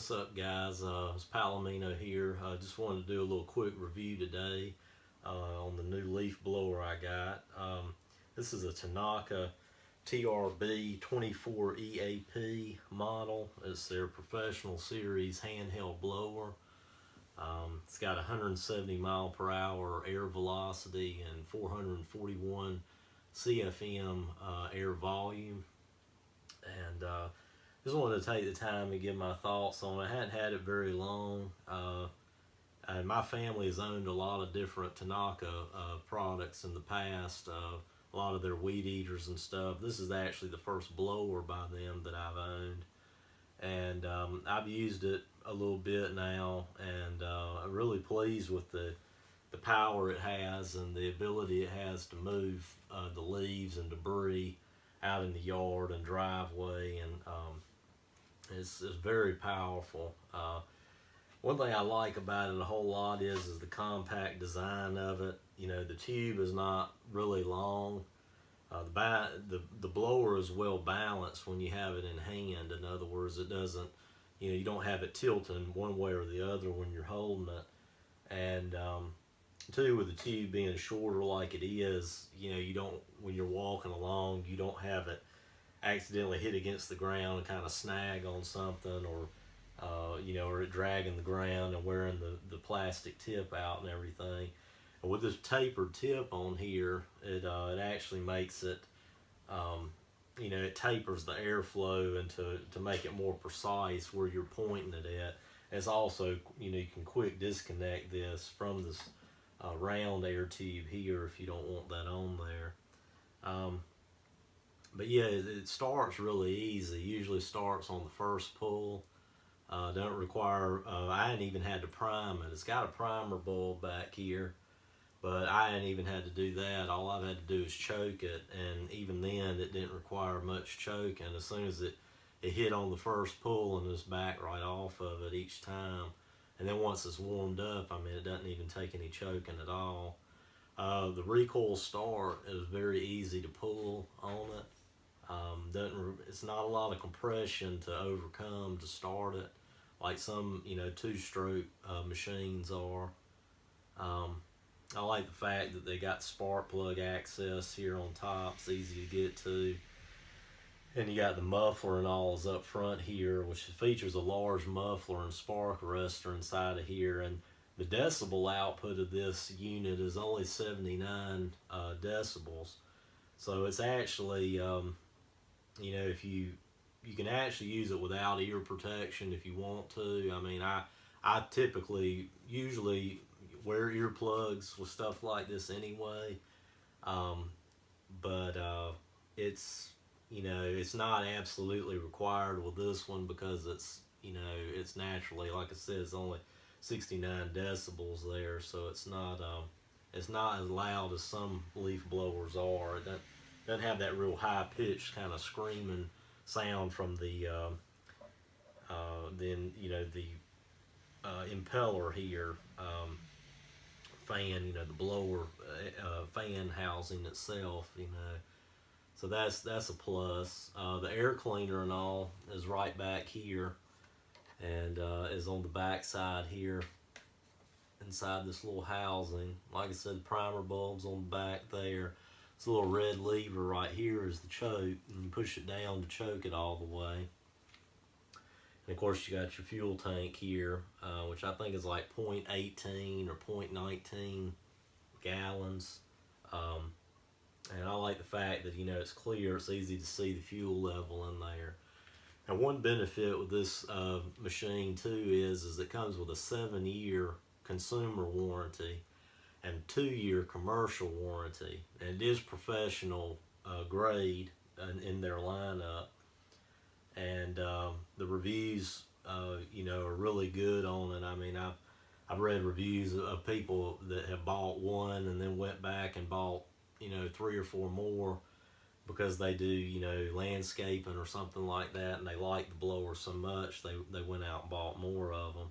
What's up, guys? It's Palomino here. Just wanted to do a little quick review today on the new leaf blower I got. This is a Tanaka TRB24EAP model. It's their professional series handheld blower. It's got 170 mile per hour air velocity and 441 CFM air volume. And just wanted to take the time to give my thoughts on it. I hadn't had it very long. And my family has owned a lot of different Tanaka products in the past. A lot of their weed eaters and stuff. This is actually the first blower by them that I've owned. And I've used it a little bit now, and I'm really pleased with the power it has and the ability it has to move the leaves and debris out in the yard and driveway, and it's very powerful. One thing I like about it a whole lot is the compact design of it. You know, the tube is not really long. The blower is well balanced when you have it in hand. In other words, it doesn't, you don't have it tilting one way or the other when you're holding it. And two, with the tube being shorter like it is, you don't, when you're walking along, you don't have it accidentally hit against the ground and kind of snag on something, or or it dragging the ground and wearing the plastic tip out and everything. And with this tapered tip on here, it actually makes it, it tapers the airflow and to make it more precise where you're pointing it at. It's also, you can quick disconnect this from this round air tube here if you don't want that on there. But yeah, it starts really easy. Usually starts on the first pull. Don't require, I hadn't even had to prime it. It's got a primer bulb back here, but I hadn't even had to do that. All I've had to do is choke it, and even then it didn't require much choking. As soon as it hit on the first pull, and it's back right off of it each time. And then once it's warmed up, it doesn't even take any choking at all. The recoil start is very easy to pull on it. It's not a lot of compression to overcome to start it, like some two-stroke machines are. I like the fact that they got spark plug access here on top. It's easy to get to. And you got the muffler and all is up front here, which features a large muffler and spark arrestor inside of here. And the decibel output of this unit is only 79 decibels. So it's actually, if you can actually use it without ear protection if you want to. I typically usually wear earplugs with stuff like this anyway, but it's not absolutely required with this one, because it's naturally, like I said, it's only 69 decibels there, so it's not as loud as some leaf blowers are. It doesn't have that real high pitched kind of screaming sound from the impeller here, fan, the blower fan housing itself, so that's a plus. The air cleaner and all is right back here, and is on the back side here inside this little housing. Like I said, the primer bulb's on the back there. This little red lever right here is the choke, and you push it down to choke it all the way. And of course you got your fuel tank here, which I think is like 0.18 or 0.19 gallons. And I like the fact that it's clear, it's easy to see the fuel level in there. Now, one benefit with this machine too is it comes with a 7-year consumer warranty and 2-year commercial warranty, and it is professional grade in their lineup. And the reviews, are really good on it. I've read reviews of people that have bought one and then went back and bought 3 or 4 more because they do landscaping or something like that, and they like the blower so much they went out and bought more of them.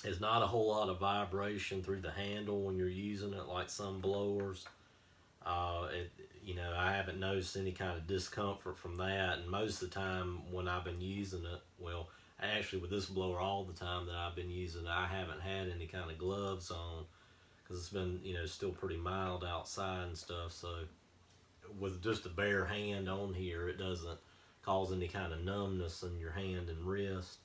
There's not a whole lot of vibration through the handle when you're using it like some blowers. you know, I haven't noticed any kind of discomfort from that. And most of the time when I've been using it, well, actually with this blower all the time that I've been using it, I haven't had any kind of gloves on because it's been, you know, still pretty mild outside and stuff. So with just a bare hand on here, it doesn't cause any kind of numbness in your hand and wrist.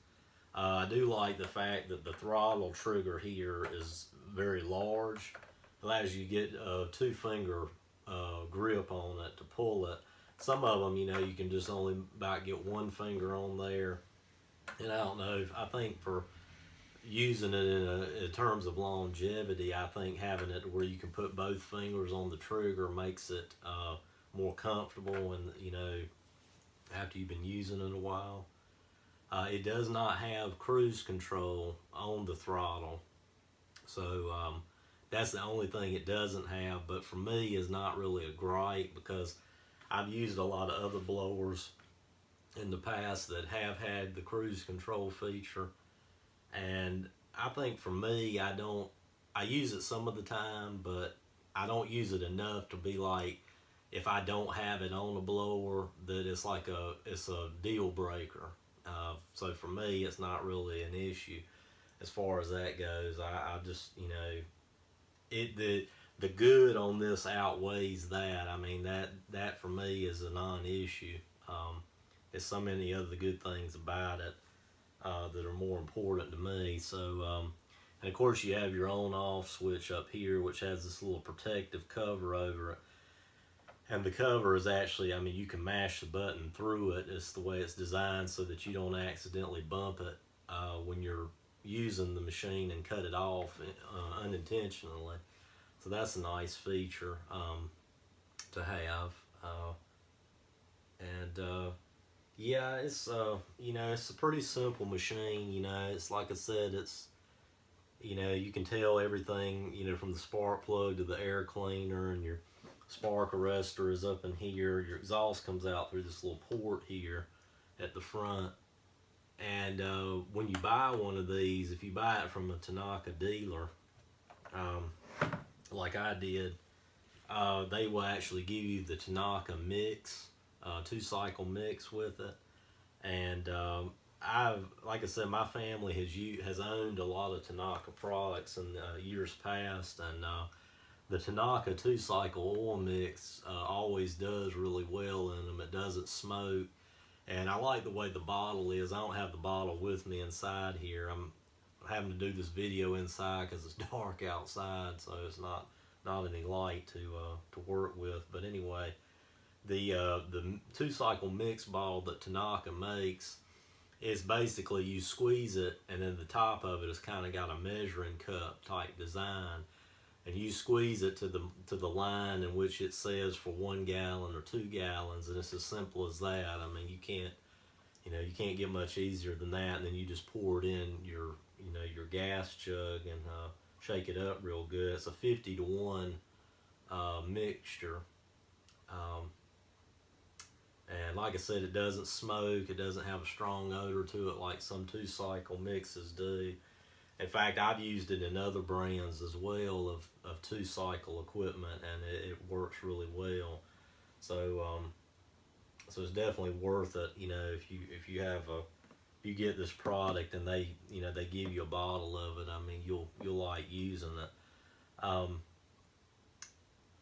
I do like the fact that the throttle trigger here is very large. Allows you to get a 2-finger grip on it to pull it. Some of them, you know, you can just only about get 1 finger on there. And I don't know, I think for using it in terms of longevity, I think having it where you can put both fingers on the trigger makes it more comfortable, and you know, after you've been using it a while. It does not have cruise control on the throttle, so that's the only thing it doesn't have. But for me, is not really a gripe because I've used a lot of other blowers in the past that have had the cruise control feature, and I think for me, I use it some of the time, but I don't use it enough to be like, if I don't have it on a blower, that it's like it's a deal breaker. So for me, it's not really an issue as far as that goes. I just, you know, the good on this outweighs that. I mean, that for me is a non-issue. There's so many other good things about it that are more important to me. So, and of course, you have your on-off switch up here, which has this little protective cover over it. And the cover is actually, I mean, you can mash the button through it. It's the way it's designed so that you don't accidentally bump it when you're using the machine and cut it off unintentionally. So that's a nice feature to have. Yeah, it's you know, it's a pretty simple machine. You know, it's like I said, it's, you know, you can tell everything, you know, from the spark plug to the air cleaner, and your spark arrestor is up in here. Your exhaust comes out through this little port here at the front. And when you buy one of these, if you buy it from a Tanaka dealer, like I did, they will actually give you the Tanaka mix, 2-cycle mix with it. And like I said, my family has owned a lot of Tanaka products in years past, and the Tanaka 2-cycle oil mix always does really well in them. It doesn't smoke, and I like the way the bottle is. I don't have the bottle with me inside here. I'm having to do this video inside because it's dark outside, so it's not any light to work with. But anyway, the 2-cycle mix bottle that Tanaka makes is basically, you squeeze it, and then the top of it has kind of got a measuring cup type design, and you squeeze it to the line in which it says for 1 gallon or 2 gallons, and it's as simple as that. I mean, you can't get much easier than that. And then you just pour it in your gas jug and shake it up real good. It's a 50-to-1 mixture. And like I said, it doesn't smoke. It doesn't have a strong odor to it like some 2-cycle mixes do. In fact, I've used it in other brands as well of 2-cycle equipment, and it works really well. So so it's definitely worth it. You know, if you get this product and they give you a bottle of it, I mean, you'll like using it.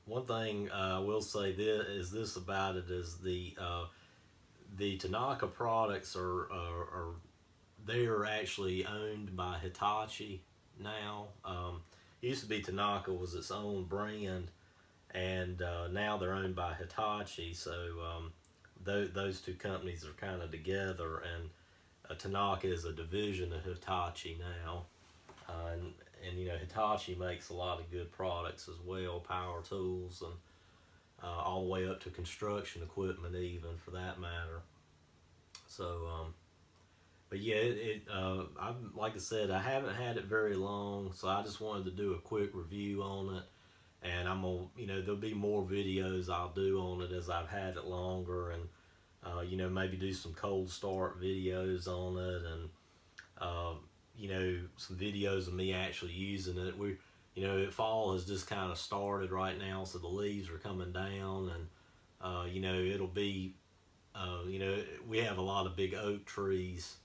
One thing I will say this about it is the Tanaka products they are actually owned by Hitachi now. It used to be Tanaka was its own brand, and now they're owned by Hitachi. So those two companies are kind of together, and Tanaka is a division of Hitachi now. And you know, Hitachi makes a lot of good products as well, power tools, and all the way up to construction equipment even, for that matter. So but yeah, like I said, I haven't had it very long, so I just wanted to do a quick review on it. And I'm gonna, there'll be more videos I'll do on it as I've had it longer, and maybe do some cold start videos on it, and some videos of me actually using it. Fall has just kind of started right now, so the leaves are coming down, and You know, it'll be, you know, we have a lot of big oak trees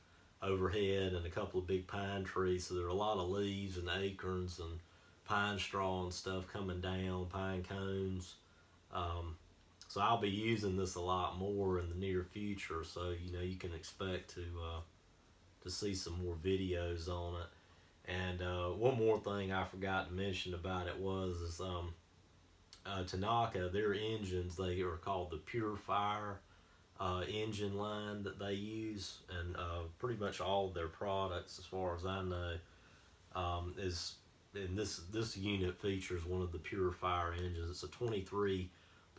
overhead and a couple of big pine trees, so there are a lot of leaves and acorns and pine straw and stuff coming down, pine cones. So I'll be using this a lot more in the near future, so you know, you can expect to see some more videos on it. And one more thing I forgot to mention about it is Tanaka, their engines, they are called the Pure Fire engine line that they use, and pretty much all of their products, as far as I know, is, and this unit features one of the Pure Fire engines. It's a 23.9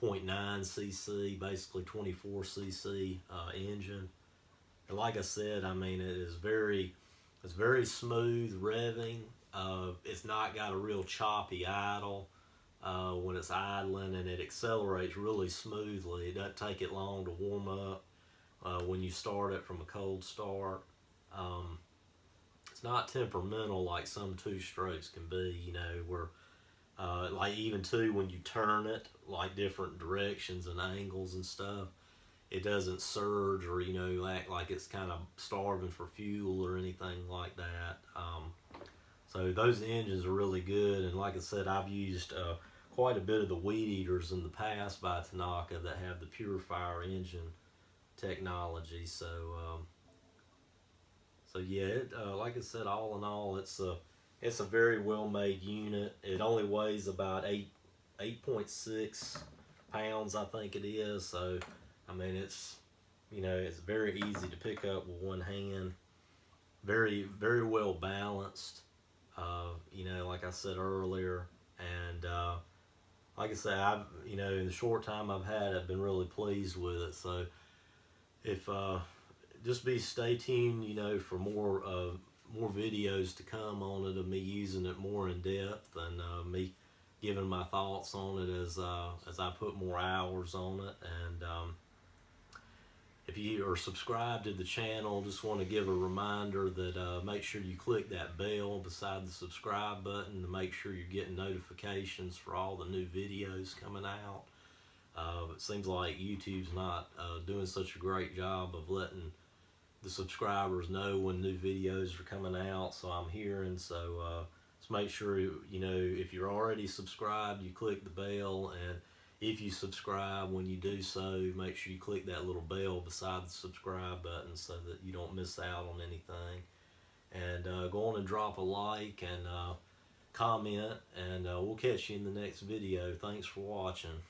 cc, basically 24 cc engine. And like I said, I mean, it's very smooth revving. It's not got a real choppy idle when it's idling, and it accelerates really smoothly. It doesn't take it long to warm up when you start it from a cold start. It's not temperamental like some two-strokes can be, you know, where like even too, when you turn it like different directions and angles and stuff, it doesn't surge or, you know, act like it's kind of starving for fuel or anything like that. So those engines are really good, and like I said, I've used quite a bit of the weed eaters in the past by Tanaka that have the Pure Fire engine technology. So yeah, like I said, all in all, it's a very well made unit. It only weighs about 8.6 pounds, I think it is. So I mean, it's, you know, it's very easy to pick up with one hand. Very well balanced. You know, like I said earlier, and like I said, I've, you know, in the short time I've had, I've been really pleased with it. So if just stay tuned, you know, for more videos to come on it, of me using it more in depth, and me giving my thoughts on it as I put more hours on it. And if you are subscribed to the channel, just want to give a reminder that make sure you click that bell beside the subscribe button to make sure you're getting notifications for all the new videos coming out. It seems like YouTube's not doing such a great job of letting the subscribers know when new videos are coming out, so I'm hearing. So just make sure, you know, if you're already subscribed, you click the bell, and if you subscribe, when you do so, make sure you click that little bell beside the subscribe button so that you don't miss out on anything. And go on and drop a like and comment, and we'll catch you in the next video. Thanks for watching.